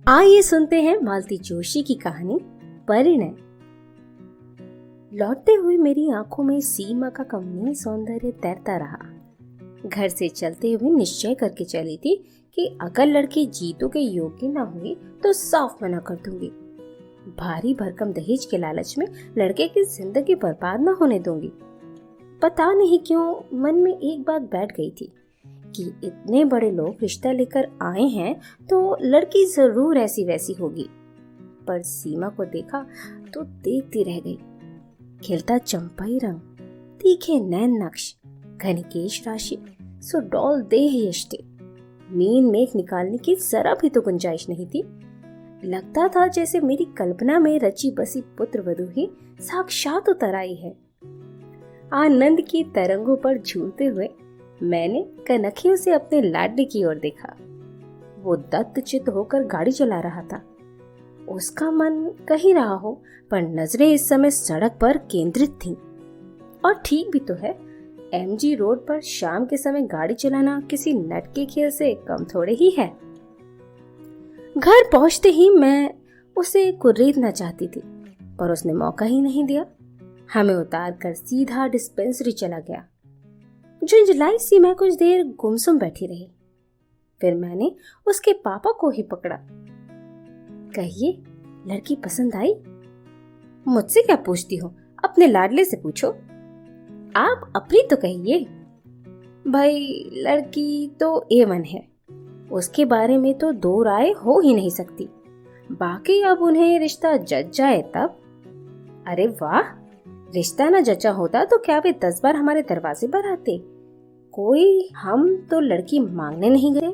आइए सुनते हैं मालती जोशी की कहानी परिणय। लौटते हुए मेरी आंखों में सीमा का कमनीय सौंदर्य तैरता रहा। घर से चलते हुए निश्चय करके चली थी कि अगर लड़की जीतू के योग्य न हुई तो साफ मना कर दूंगी। भारी भरकम दहेज के लालच में लड़के की जिंदगी बर्बाद न होने दूंगी। पता नहीं क्यों मन में एक बात बैठ गई थी कि इतने बड़े लोग रिश्ता लेकर आए हैं तो लड़की जरूर ऐसी वैसी होगी। पर सीमा को देखा तो देखती रह गई। खिलता चंपाई रंग, तीखे नैन नक्श, घनी केश राशि, सुडौल देह यष्टि, मीन मेघ निकालने की जरा भी तो गुंजाइश नहीं थी। लगता था जैसे मेरी कल्पना में रची बसी पुत्र वधू ही साक्षात उतर आई है। आनंद की तरंगों पर झूलते हुए मैंने कनखियों से अपने लाडली की ओर देखा। वो दत्तचित्त होकर गाड़ी चला रहा था। उसका मन कहीं रहा हो, पर नजरें इस समय सड़क पर केंद्रित थीं। और ठीक भी तो है, एमजी रोड पर शाम के समय गाड़ी चलाना किसी नट के खेल से कम थोड़े ही है। घर पहुंचते ही मैं उसे कुर्रीदना चाहती थी, पर उसने मौका ही नहीं दिया। हमें उतार कर सीधा डिस्पेंसरी चला गया। झुंझलाई सी मैं कुछ देर गुमसुम बैठी रही। फिर मैंने उसके पापा को ही पकड़ा। कहिए, लड़की पसंद आई? मुझसे क्या पूछती हो, अपने लाडले से पूछो। आप अपनी तो कहिए। भाई, लड़की तो A1 है, उसके बारे में तो दो राय हो ही नहीं सकती। बाकी अब उन्हें रिश्ता जच जाए तब। अरे वाह, रिश्ता ना जचा होता तो क्या वे 10 बार हमारे दरवाजे पर आते? कोई हम तो लड़की मांगने नहीं गए,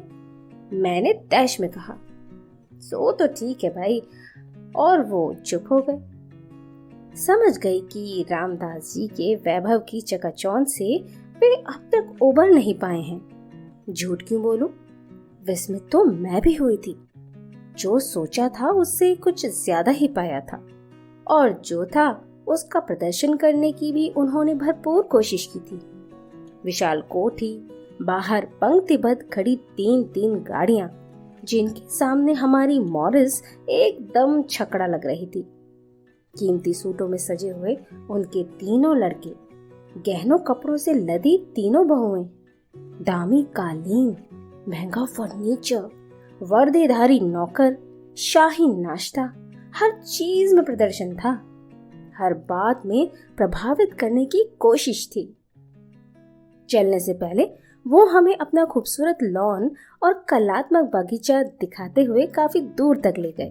मैंने तैश में कहा। सो तो ठीक है भाई। और वो चुप हो गए। समझ गई कि रामदास जी के वैभव की चकाचौंध से वे अब तक उबर नहीं पाए हैं। झूठ क्यों बोलूं? विस्मित तो मैं भी हुई थी। जो सोचा था उससे कुछ ज्यादा ही पाया था, और जो था उसका प्रदर्शन करने की भी उन्होंने भरपूर कोशिश की थी। विशाल कोठी, बाहर पंक्तिबद्ध खड़ी 3-3 गाड़ियां, जिनके सामने हमारी मॉरिस एकदम छकड़ा लग रही थी। कीमती सूटों में सजे हुए उनके तीनों लड़के, गहनों कपड़ों से लदी तीनों बहुएं, दामी कालीन, महंगा फर्नीचर, वर्दीधारी नौकर, शाही नाश्ता, हर चीज में प्रदर्शन था। हर बात में प्रभावित करने की कोशिश थी। चलने से पहले वो हमें अपना खूबसूरत लॉन और कलात्मक बगीचा दिखाते हुए काफी दूर तक ले गए,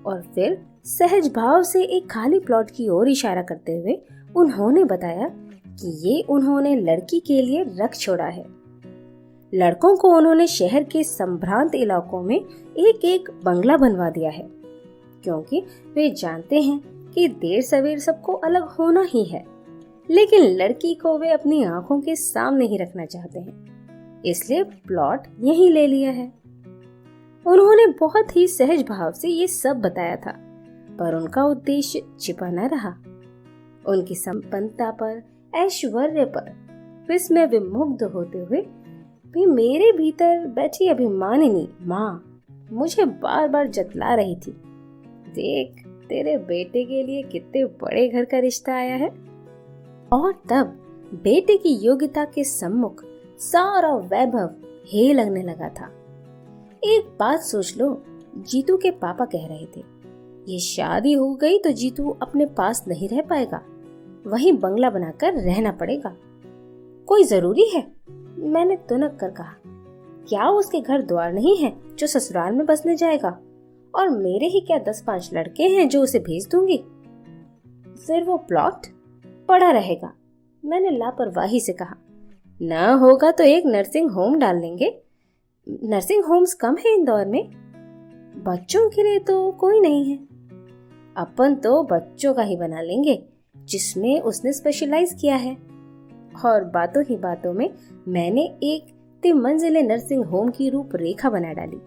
और फिर सहज भाव से एक खाली प्लॉट की ओर इशारा करते हुए उन्होंने बताया कि ये उन्होंने लड़की के लिए रख छोड़ा है। लड़कों को उन्होंने शहर के संभ्रांत इलाकों में एक एक बंगला बनवा दिया है, क्योंकि वे जानते हैं कि देर सवेर सबको अलग होना ही है, लेकिन लड़की को वे अपनी आंखों के सामने ही रखना चाहते हैं, इसलिए प्लॉट यहीं ले लिया है। उन्होंने बहुत ही सहज भाव से ये सब बताया था, पर उनका उद्देश्य छिपा न रहा। उनकी संपन्नता पर, ऐश्वर्य पर विस्मय विमुग्ध होते हुए भी मेरे भीतर बैठी अभिमानिनी माँ मुझे बार बार जतला रही थी। देख, तेरे बेटे के लिए कितने बड़े घर का रिश्ता आया है। और तब बेटे की योग्यता के सम्मुख सारा वैभव हे लगने लगा था। एक बात सोच लो, जीतू के पापा कह रहे थे, ये शादी हो गई तो जीतू अपने पास नहीं रह पाएगा, वहीं बंगला बनाकर रहना पड़ेगा। कोई जरूरी है? मैंने तुनक कर कहा। क्या उसके घर द्वार नहीं है जो ससुराल में बसने जाएगा? और मेरे ही क्या 10-5 लड़के हैं जो उसे भेज दूंगी? फिर वो प्लॉट पड़ा रहेगा, मैंने लापरवाही से कहा। न होगा तो एक नर्सिंग होम डाल लेंगे। नर्सिंग होम्स कम है इंदौर में। बच्चों के लिए तो कोई नहीं है। अपन तो बच्चों का ही बना लेंगे, जिसमें उसने स्पेशलाइज किया है। और बातों ही बातों में मैंने एक 3 मंजिले नर्सिंग होम की रूपरेखा बना डाली।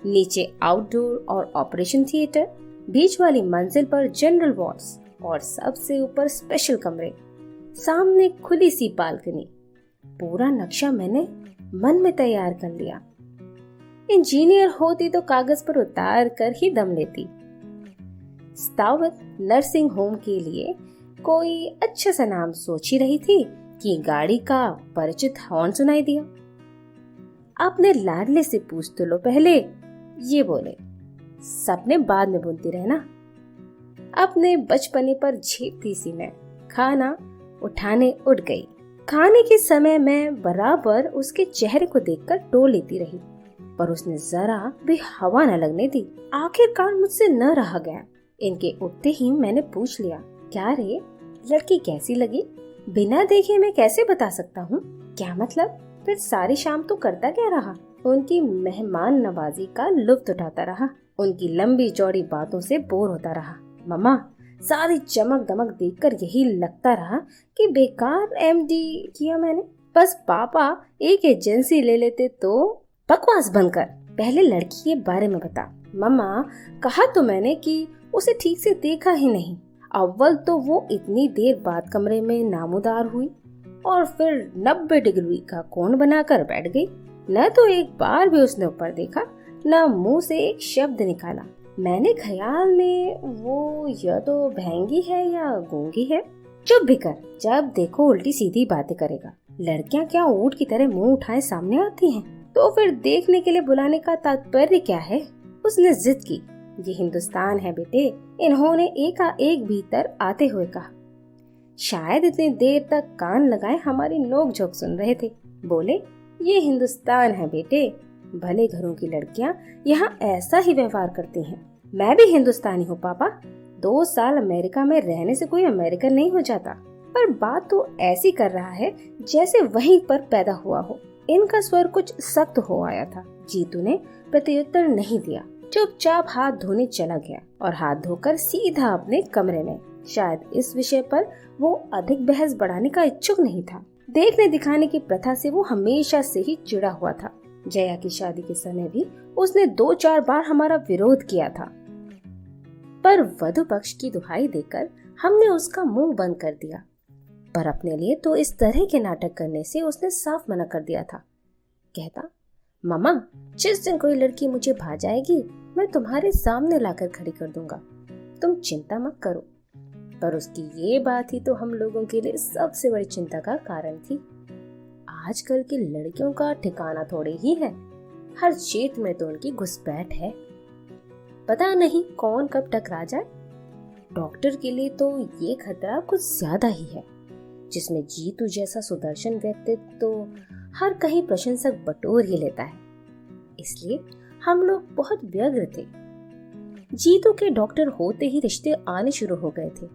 नीचे आउटडोर और ऑपरेशन थिएटर, बीच वाली मंजिल पर जनरल वार्ड्स, और सबसे ऊपर स्पेशल कमरे, सामने खुली सी बालकनी। पूरा नक्शा मैंने मन में तैयार कर लिया। इंजीनियर होती तो कागज पर उतार कर ही दम लेती। स्थापित नर्सिंग होम के लिए कोई अच्छा सा नाम सोच ही रही थी कि गाड़ी का परिचित हॉर्न सुनाई दिया। अपने लाडले से पूछ तो लो पहले, ये बोले। सपने बाद में बुनती रहना। अपने बचपने पर झेपती सी मैं खाना उठाने उठ गई। खाने के समय मैं बराबर उसके चेहरे को देखकर टोल लेती रही, पर उसने जरा भी हवा न लगने दी। आखिरकार मुझसे न रहा गया। इनके उठते ही मैंने पूछ लिया, क्या रे, लड़की कैसी लगी? बिना देखे मैं कैसे बता सकता हूँ? क्या मतलब? फिर सारी शाम तो करता क्या रहा? उनकी मेहमान नवाजी का लुत्फ उठाता रहा, उनकी लंबी चौड़ी बातों से बोर होता रहा। मम्मा, सारी चमक दमक देखकर यही लगता रहा कि बेकार एमडी किया मैंने। बस पापा एक एजेंसी ले लेते तो। बकवास बंद कर, पहले लड़की के बारे में बता। मम्मा, कहा तो मैंने कि उसे ठीक से देखा ही नहीं। अव्वल तो वो इतनी देर बाद कमरे में नामोदार हुई और फिर 90 डिग्री का कोण बनाकर बैठ गई। न तो एक बार भी उसने ऊपर देखा, न मुंह से एक शब्द निकाला। मैंने ख्याल में वो या तो भैंगी है या गूंगी है। चुप भी कर, जब देखो उल्टी सीधी बातें करेगा। लड़कियां क्या ऊंट की तरह मुंह उठाए सामने आती हैं? तो फिर देखने के लिए बुलाने का तात्पर्य क्या है? उसने जिद की। ये हिंदुस्तान है बेटे, इन्होंने एकाएक भीतर आते हुए कहा। शायद इतनी देर तक कान लगाए हमारी नोक झोंक सुन रहे थे। बोले, ये हिंदुस्तान है बेटे, भले घरों की लड़कियां यहाँ ऐसा ही व्यवहार करती हैं। मैं भी हिंदुस्तानी हूँ पापा। 2 साल अमेरिका में रहने से कोई अमेरिकन नहीं हो जाता। पर बात तो ऐसी कर रहा है जैसे वहीं पर पैदा हुआ हो। इनका स्वर कुछ सख्त हो आया था। जीतू ने प्रत्युत्तर नहीं दिया, चुपचाप हाथ धोने चला गया और हाथ धोकर सीधा अपने कमरे में। शायद इस विषय पर वो अधिक बहस बढ़ाने का इच्छुक नहीं था। देखने दिखाने की प्रथा से वो हमेशा से ही चिढ़ा हुआ था। जया की शादी के समय भी उसने 2-4 बार हमारा विरोध किया था, पर वधु पक्ष की दुहाई देकर हमने उसका मुंह बंद कर दिया। पर अपने लिए तो इस तरह के नाटक करने से उसने साफ मना कर दिया था। कहता, मामा, जिस दिन कोई लड़की मुझे भा जाएगी मैं तुम्हारे सामने लाकर खड़ी कर दूंगा, तुम चिंता मत करो। पर उसकी ये बात ही तो हम लोगों के लिए सबसे बड़ी चिंता का कारण थी। आजकल की लड़कियों का ठिकाना थोड़े ही है। हर क्षेत्र में तो उनकी घुसपैठ है। पता नहीं कौन कब टकरा जाए। डॉक्टर के लिए तो ये खतरा कुछ ज्यादा ही है, जिसमें जीतू जैसा सुदर्शन व्यक्तित्व तो हर कहीं प्रशंसक बटोर ही लेता है। इसलिए हम लोग बहुत व्यग्र थे। जीतू के डॉक्टर होते ही रिश्ते आने शुरू हो गए थे,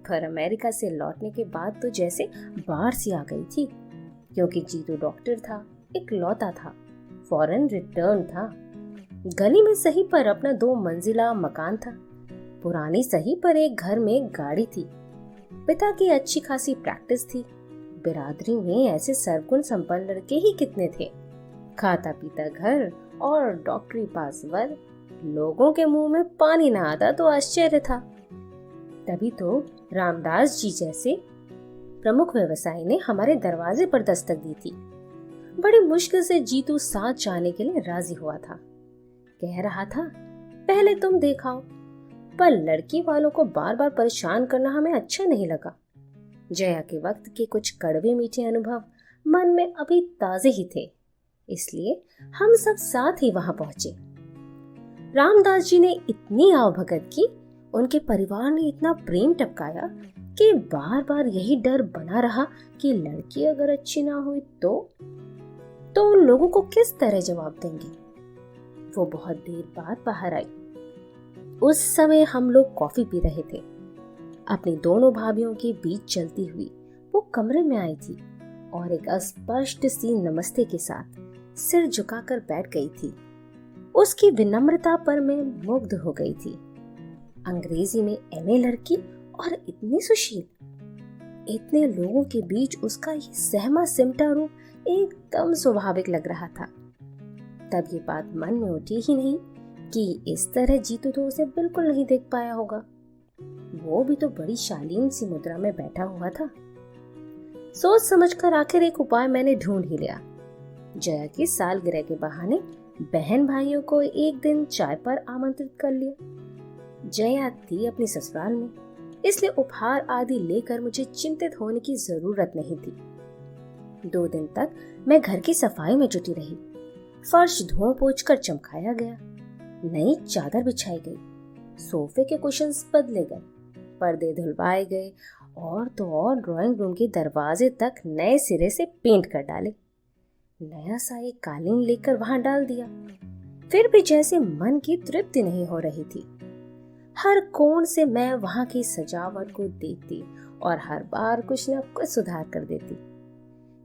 पर अमेरिका से लौटने के बाद तो जैसे बाढ़ सी आ गई थी। क्योंकि जीतू डॉक्टर था, इकलौता था, फॉरेन रिटर्न था। गली में सही पर अपना 2 मंजिला मकान था, पुरानी सही पर एक घर में गाड़ी थी। पिता की अच्छी खासी प्रैक्टिस थी। बिरादरी में ऐसे सर्वगुण संपन्न लड़के ही कितने थे। खाता पीता घर और डॉक्टरी पास वर्ग। लोगों के मुंह में पानी ना आता तो आश्चर्य था। तभी तो रामदास जी जैसे प्रमुख व्यवसायी ने हमारे दरवाजे पर दस्तक दी थी। बड़ी मुश्किल से जीतू साथ जाने के लिए राजी हुआ था। कह रहा था, पहले तुम दिखाओ। पर लड़की वालों को बार बार परेशान करना हमें अच्छा नहीं लगा। जया के वक्त के कुछ कड़वे मीठे अनुभव मन में अभी ताजे ही थे, इसलिए हम सब साथ ही वहां पहुंचे। रामदास जी ने इतनी आवभगत की, उनके परिवार ने इतना प्रेम टपकाया कि बार बार यही डर बना रहा कि लड़की अगर अच्छी ना हुई तो उन लोगों को किस तरह जवाब देंगे। वो बहुत देर बाद बाहर आई। उस समय हम लोग कॉफी पी रहे थे। अपनी दोनों भाभियों के बीच चलती हुई वो कमरे में आई थी और एक अस्पष्ट सी नमस्ते के साथ सिर झुकाकर बैठ गई थी। उसकी विनम्रता पर मैं मुग्ध हो गई थी। अंग्रेजी में एमए लड़की और इतनी सुशील। इतने लोगों के बीच उसका ये सहमा सिमटा रूप एकदम स्वाभाविक लग रहा था। तब ये बात मन में उठी ही नहीं कि इस तरह जीतू तो उसे बिल्कुल नहीं देख पाया होगा। वो भी तो बड़ी शालीन सी मुद्रा में बैठा हुआ था। सोच समझकर आखिर एक उपाय मैंने ढूंढ ही लिया। जया की सालगिरह के बहाने बहन भाइयों को एक दिन चाय पर आमंत्रित कर लिया। जया थी अपनी ससुराल में, इसलिए उपहार आदि लेकर मुझे चिंतित होने की जरूरत नहीं थी। 2 दिन तक मैं घर की सफाई में जुटी रही। फर्श धो पोंछ कर चमकाया गया, नई चादर बिछाई गई, सोफे के कुशन्स बदले गए, पर्दे धुलवाए गए और तो और ड्राइंग रूम के दरवाजे तक नए सिरे से पेंट कर डाले। नया सा एक कालीन लेकर वहां डाल दिया। फिर भी जैसे मन की तृप्ति नहीं हो रही थी। हर कोण से मैं वहां की सजावट को देखती और हर बार कुछ न कुछ सुधार कर देती।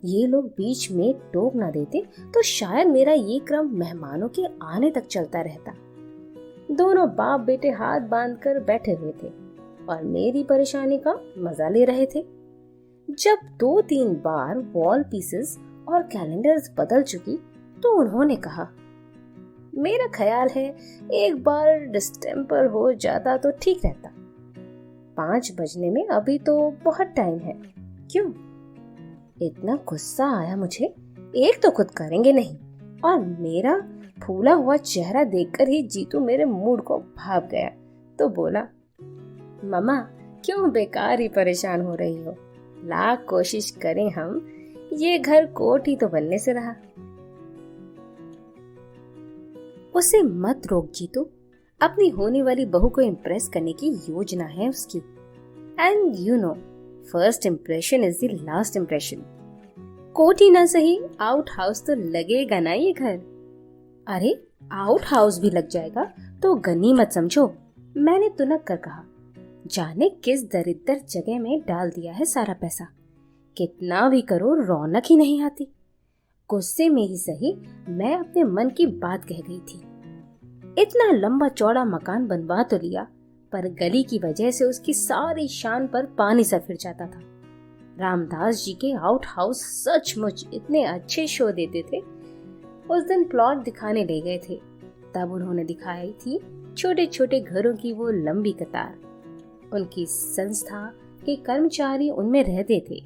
ये लोग बीच में टोक ना देते तो शायद मेरा ये क्रम मेहमानों के आने तक चलता रहता। दोनों बाप बेटे हाथ बांधकर बैठे हुए थे और मेरी परेशानी का मजा ले रहे थे। जब 2-3 बार वॉल पीसेस और कैलेंडर्स बदल चुकी तो उन्होंने कहा, मेरा ख्याल है एक बार डिस्टेम्पर हो जाता तो ठीक रहता। 5 बजने में अभी तो बहुत टाइम है। क्यों? इतना गुस्सा आया मुझे। एक तो खुद करेंगे नहीं और मेरा फूला हुआ चेहरा देखकर ही जीतू मेरे मूड को भाप गया तो बोला, मम्मा क्यों बेकार ही परेशान हो रही हो? लाख कोशिश करें हम, ये घर कोठ ही तो बनने से रहा। उसे मत रोक जीतू, अपनी होने वाली बहू को इम्प्रेस करने की योजना है उसकी। And you know, first impression is the last impression. कोठ ही ना सही, आउट हाउस तो लगेगा ना ये घर। अरे आउट हाउस भी लग जाएगा तो गनीमत समझो, मैंने तुनक कर कहा। जाने किस दरिद्र जगह में डाल दिया है सारा पैसा। कितना भी करो रौनक ही नहीं आती। गुस्से में ही सही मैं अपने मन की बात कह गई थी। इतना लंबा चौड़ा मकान बनवा तो लिया, पर गली की वजह से उसकी सारी शान पर पानी सा फिर जाता था। रामदास जी के आउट हाउस सचमुच इतने अच्छे शो देते थे। उस दिन प्लॉट दिखाने ले गए थे, तब उन्होंने दिखाई थी छोटे छोटे घरों की वो लंबी कतार। उनकी संस्था के कर्मचारी उनमें रहते थे,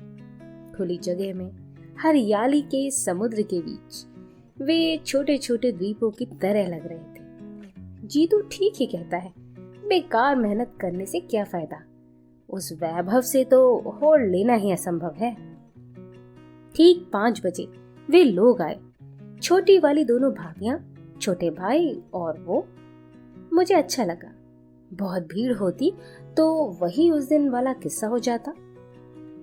खुली जगह में, हरियाली के समुद्र के बीच। वे छोटे छोटे द्वीपों की तरह लग रहे थे। जीतू ठीक ही कहता है, बेकार मेहनत करने से क्या फायदा, उस वैभव से तो होड़ लेना ही असंभव है। ठीक 5 बजे वे लोग आए, छोटी वाली दोनों भाभियां, छोटे भाई और वो। मुझे अच्छा लगा। बहुत भीड़ होती तो वही उस दिन वाला किस्सा हो जाता।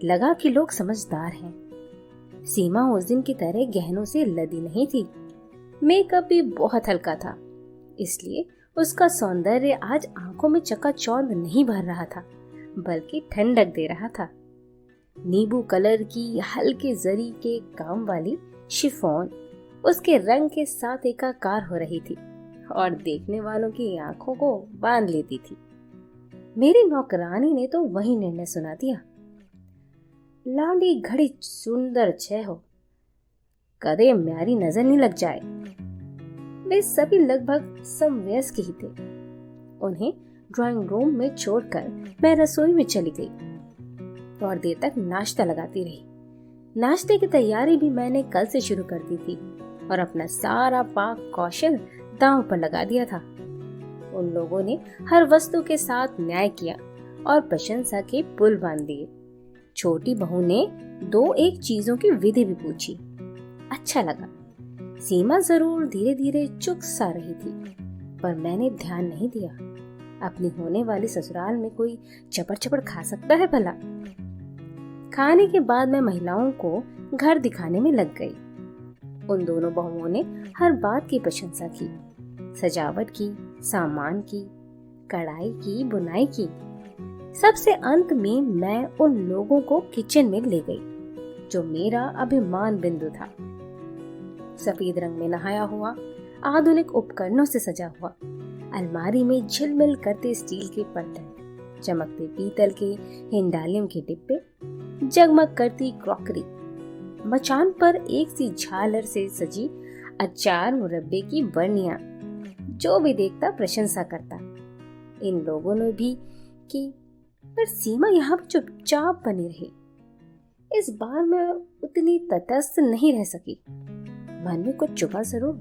लगा कि लोग समझदार हैं। सीमा उस दिन की तरह गहनों से लदी नहीं थी। मेकअप भी बहुत हल्का था, इसलिए उसका सौंदर्य आज आंखों में चकाचौंध नहीं भर रहा था, बल्कि ठंडक दे रहा था। नींबू कलर की हल्के जरी के काम वाली शिफॉन उसके रंग के साथ एकाकार हो रही थी और देखने वालों की आंखों को बांध लेती थी। मेरी नौकरानी ने तो वही निर्णय सुना दिया, लाडी घड़ी सुंदर छे हो, कदे म्यारी नजर नहीं लग जाए। वे सभी लगभग समवयस्क ही थे। उन्हें ड्राइंग रूम में छोड़कर मैं रसोई में चली गई और देर तक नाश्ता लगाती रही। नाश्ते की तैयारी भी मैंने कल से शुरू कर दी थी और अपना सारा पाक कौशल दांव पर लगा दिया था। उन लोगों ने हर वस्तु के साथ न्याय किया और प्रशंसा के पुल बांध दिए। छोटी बहू ने 2-1 चीजों की विधि भी पूछी। अच्छा लगा। सीमा जरूर धीरे धीरे चुप सा रही थी, पर मैंने ध्यान नहीं दिया। अपनी होने वाली ससुराल में कोई चपड़ चपड़ खा सकता है भला? खाने के बाद मैं महिलाओं को घर दिखाने में लग गई। उन दोनों बहुओं ने हर बात की प्रशंसा की, सजावट की, सामान की, कढ़ाई की, बुनाई की। सबसे अंत में मैं उन लोगों को किचन में ले गई, जो मेरा अभिमान बिंदु था। सफेद रंग में नहाया हुआ, आधुनिक उपकरणों से सजा हुआ, अलमारी में झिलमिल करते स्टील के बर्तन, चमकते पीतल के हिंडालियम के डिब्बे, जगमग करती क्रॉकरी, मचान पर एक सी झालर से सजी अचार मुरब्बे की बर्नियां। जो भी देखता प्रशंसा करता। इन लोगों ने भी की, पर सीमा यहाँ पर चुपचाप बनी रही। इस बार मैं उतनी तटस्थ नहीं रह सकी। मन में कुछ चुभा जरूर,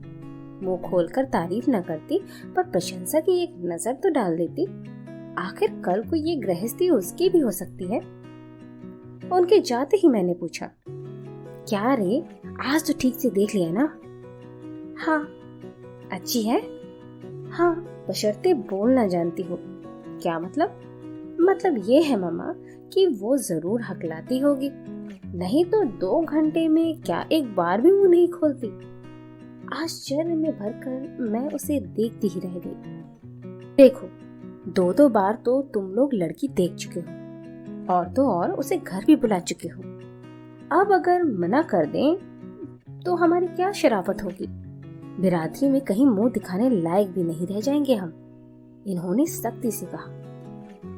मुंह खोलकर तारीफ न करती, पर प्रशंसा की एक नजर तो डाल देती। आखिर कल को ये गृहस्थी उसकी भी हो सकती है। उनके जाते ही मैंने पूछा, क्या रे, आज तो ठीक से देख लिया ना? हाँ। अच्छी है? हाँ, बशर्ते बोलना जानती हो। क्या मतलब? मतलब ये है मामा कि वो जरूर हकलाती होगी, नहीं तो 2 घंटे में क्या एक बार भी मुंह नहीं खोलती। आश्चर्य में भरकर मैं उसे देखती ही रह गई। देखो, 2 बार तो तुम लोग लड़की देख चुके हो, और तो और उसे घर भी बुला चुके हो। अब अगर मना कर दें तो हमारी क्या शराफत होगी? बिरादरी में कहीं मुंह दिखाने लायक भी नहीं रह जाएंगे हम। इन्होंने सख्ती से कहा।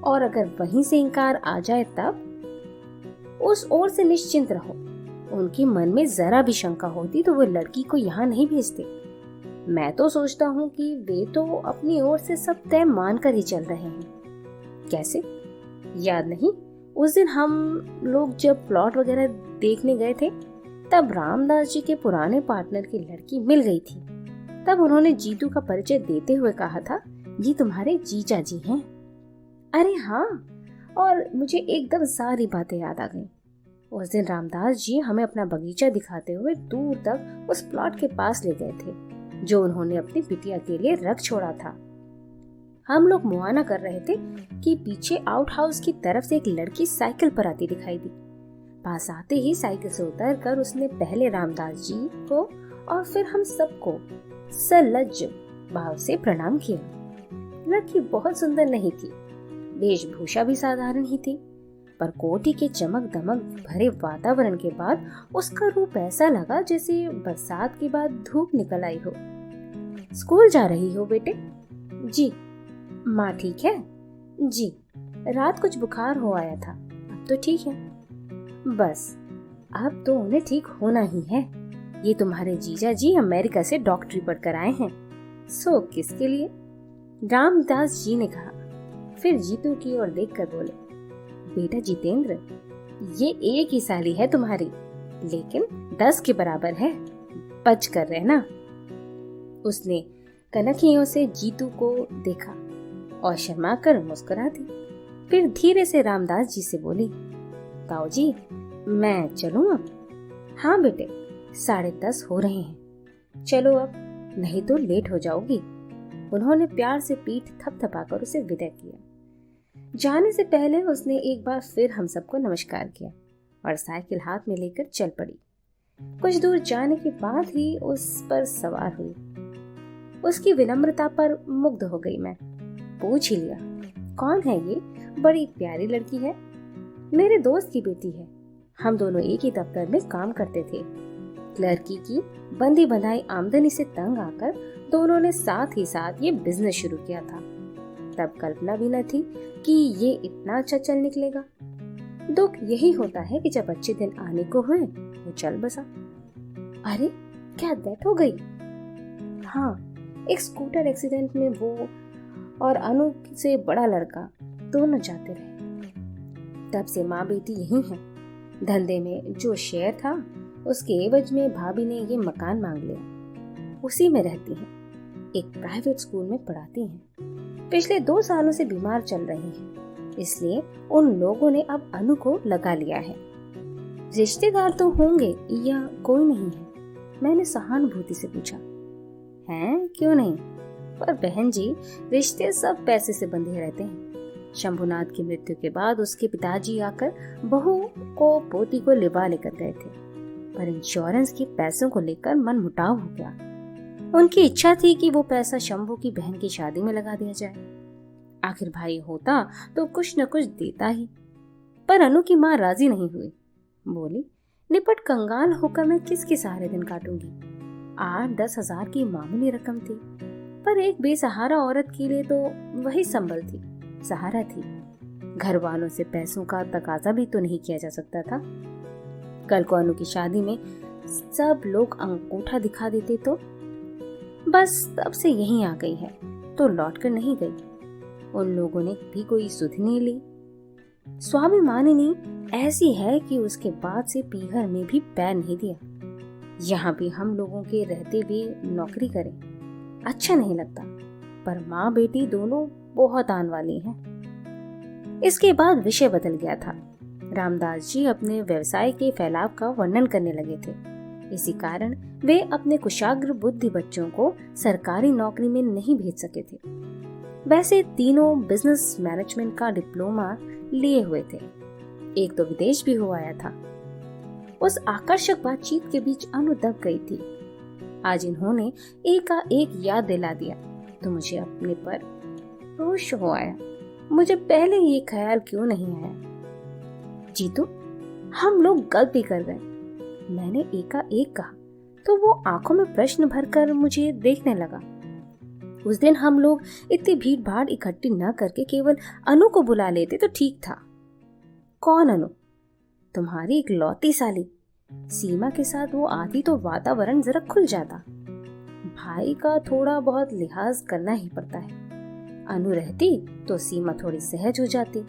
और अगर वहीं से इनकार आ जाए तब? उस ओर से निश्चिंत रहो। उनके मन में जरा भी शंका होती तो वो लड़की को यहाँ नहीं भेजते। मैं तो सोचता हूँ कि वे तो अपनी ओर से सब तय मान कर ही चल रहे हैं। कैसे? याद नहीं, उस दिन हम लोग जब प्लॉट वगैरह देखने गए थे, तब रामदास जी के पुराने पार्टनर की लड़की मिल गई थी। तब उन्होंने जीतू का परिचय देते हुए कहा था, ये तुम्हारे जीजा जी हैं। अरे हाँ, और मुझे एकदम सारी बातें याद आ गईं। उस दिन रामदास जी हमें अपना बगीचा दिखाते हुए दूर तक उस प्लॉट के पास ले गए थे, जो उन्होंने अपनी बिटिया के लिए रख छोड़ा था। हम लोग मुआयना कर रहे थे कि पीछे आउट हाउस की तरफ से एक लड़की साइकिल पर आती दिखाई दी। पास आते ही साइकिल से उतरकर उसने पहले रामदास जी को और फिर हम सबको सलज्ज भाव से प्रणाम किया। लड़की बहुत सुंदर नहीं थी, वेशभूषा भी साधारण ही थी, पर कोठी के चमक दमक भरे वातावरण के बाद उसका रूप ऐसा लगा जैसे बरसात के बाद धूप निकल आई हो। स्कूल जा रही हो बेटे? जी। माँ ठीक है? जी, रात कुछ बुखार हो आया था, अब तो ठीक है। बस अब तो उन्हें ठीक होना ही है। ये तुम्हारे जीजा जी अमेरिका से डॉक्टरी पढ़कर आए हैं। सो किसके लिए? रामदास जी ने कहा। फिर जीतू की ओर देखकर बोले, बेटा जितेंद्र, ये एक ही साली है तुम्हारी, लेकिन 10 के बराबर है, बच कर रहना। उसने कनखियों से जीतू को देखा और शर्मा कर मुस्कुरा दी। फिर धीरे से रामदास जी से बोली, ताऊ जी, मैं चलूं अब? हाँ बेटे, 10:30 हो रहे हैं, चलो अब, नहीं तो लेट हो जाओगी। उन्होंने प्यार से पीठ थपथपाकर उसे विदा किया। जाने से पहले उसने एक बार फिर हम सबको नमस्कार किया और साइकिल हाथ में लेकर चल पड़ी। कुछ दूर जाने के बाद ही उस पर सवार हुई। उसकी विनम्रता पर मुग्ध हो गई मैं। पूछ ही लिया, कौन है ये? बड़ी प्यारी लड़की है, मेरे दोस्त की बेटी है। हम दोनों एक ही दफ्तर में काम करते थे। लड़की की बंदी बंधाई आमदनी से तंग आकर दोनों ने साथ ही साथ ये बिजनेस शुरू किया था। तब कल्पना भी न थी कि ये इतना अच्छा चल निकलेगा। दुख यही होता है कि जब अच्छे दिन आने को हुए वो चल बसा। अरे क्या डेथ हो गई? हाँ, एक स्कूटर एक्सीडेंट में वो और अनु से बड़ा लड़का दोनों जाते रहे। तब से माँ बेटी यही हैं। धंधे में जो शेयर था उसके एवज में भाभी ने ये मकान मांग लिया। उसी में रहती हैं, एक प्राइवेट स्कूल में पढ़ाती हैं। पिछले 2 सालों से बीमार चल रही हैं, इसलिए उन लोगों ने अब अनु को लगा लिया है। रिश्तेदार तो होंगे या कोई नहीं है? मैंने सहानुभूति से पूछा। हैं, क्यों नहीं? पर बहन जी, रिश्ते सब पैसे से बंधे रहते हैं। शंभुनाथ की मृत्यु के बाद उसके पिताजी आकर बहू को पोती को लिवा लेकर गए थे, पर इंश्योरेंस के पैसों को लेकर मन मुटाव हो गया। उनकी इच्छा थी कि वो पैसा शंभू की बहन की शादी में लगा दिया जाए। आखिर भाई होता तो कुछ न कुछ देता ही, पर अनु की माँ राजी नहीं हुई। बोली, निपट कंगाल होकर मैं किसके सहारे दिन काटूंगी? 8-10 हजार की मामूली रकम थी, पर एक बेसहारा औरत के लिए तो वही संबल थी, सहारा थी। घर वालों से पैसों का तकाजा भी तो नहीं किया जा सकता था। कल को अनु की शादी में सब लोग अंगूठा दिखा देते तो? बस तब से यहीं आ गई है, तो लौट कर नहीं गई। उन लोगों ने भी कोई सुध नहीं ली। स्वाभिमानिनी ऐसी है कि उसके बाद से पीहर में भी पैर नहीं दिया। यहाँ भी हम लोगों के रहते हुए नौकरी करें, अच्छा नहीं लगता, पर माँ बेटी दोनों बहुत आन वाली हैं। इसके बाद विषय बदल गया था। रामदास जी अपने व्यवसाय के फैलाव का वर्णन करने लगे थे। इसी कारण वे अपने कुशाग्र बुद्धि बच्चों को सरकारी नौकरी में नहीं भेज सके थे। वैसे तीनों बिजनेस मैनेजमेंट का डिप्लोमा लिए हुए थे। एक तो विदेश भी हो आया था। उस आकर्षक बातचीत के बीच अनु दब गई थी। आज इन्होंने एक याद दिला दिया तो मुझे अपने पर रोष हो आया। मुझे पहले ये ख्याल क्यों नहीं आया। जीतू, हम लोग गलती कर गए, मैंने एकाएक कहा तो वो आंखों में प्रश्न भरकर मुझे देखने लगा। उस दिन हम लोग इतनी भीड़ भाड़ इकट्ठी न करके केवल अनु को बुला लेते तो ठीक था। कौन अनु? तुम्हारी इकलौती साली। सीमा के साथ वो आती तो वातावरण जरा खुल जाता। भाई का थोड़ा बहुत लिहाज करना ही पड़ता है। अनु रहती तो सीमा थोड़ी सहज हो जाती।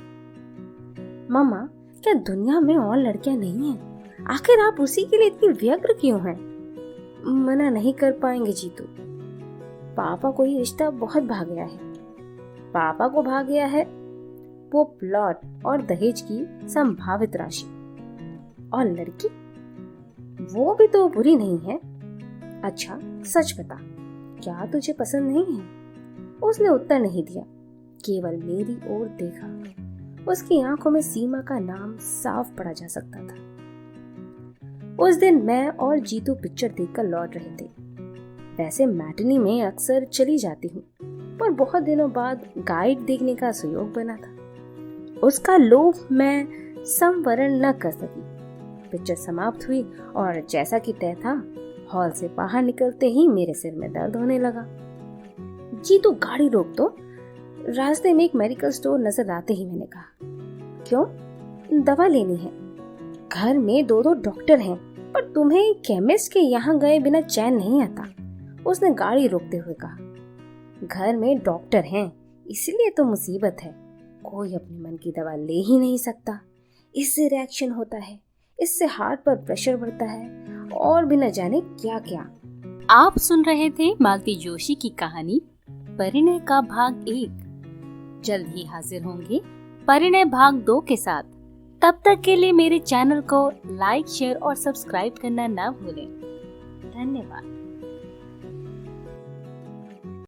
मामा, क्या दुनिया में और लड़कियां नहीं हैं? आखिर आप उसी के लिए इतनी व्यग्र क्यों हैं? मना नहीं कर पाएंगे जीतू। पापा को ये रिश्ता बहुत भाग गया है। पापा को भाग गया है वो प्लॉट और दहेज की संभावित राशि। और लड़की, वो भी तो बुरी नहीं है। अच्छा सच बता, क्या तुझे पसंद नहीं है? उसने उत्तर नहीं दिया, केवल मेरी ओर देखा। उसकी आंखों में सीमा का नाम साफ पढ़ा जा सकता था। उस दिन मैं और जीतू पिक्चर देखकर लौट रहे थे। वैसे मैटिनी में अक्सर चली जाती हूँ, पर बहुत दिनों बाद गाइड देखने का सुयोग बना था। उसका लोभ मैं संवरण न कर सकी। पिक्चर समाप्त हुई और जैसा कि तय था, हॉल से बाहर निकलते ही मेरे सिर में दर्द होने लगा। जीतू, गाड़ी रोक दो। रास्ते में एक मेडिकल स्टोर नजर आते ही मैंने कहा। क्यों? दवा लेनी है। घर में दो डॉक्टर हैं, पर तुम्हें केमिस्ट के यहाँ गए बिना चैन नहीं आता। उसने गाड़ी रोकते हुए कहा। घर में डॉक्टर हैं, इसलिए तो मुसीबत है। कोई अपने मन की दवा ले ही नहीं सकता। इससे रिएक्शन होता है, इससे हार्ट पर प्रेशर बढ़ता है और भी न जाने क्या क्या। आप सुन रहे थे मालती जोशी की कहानी परिणय का भाग 1। जल्द ही हाजिर होंगे परिणय भाग 2 के साथ। तब तक के लिए मेरे चैनल को लाइक, शेयर और सब्सक्राइब करना ना भूलें। धन्यवाद।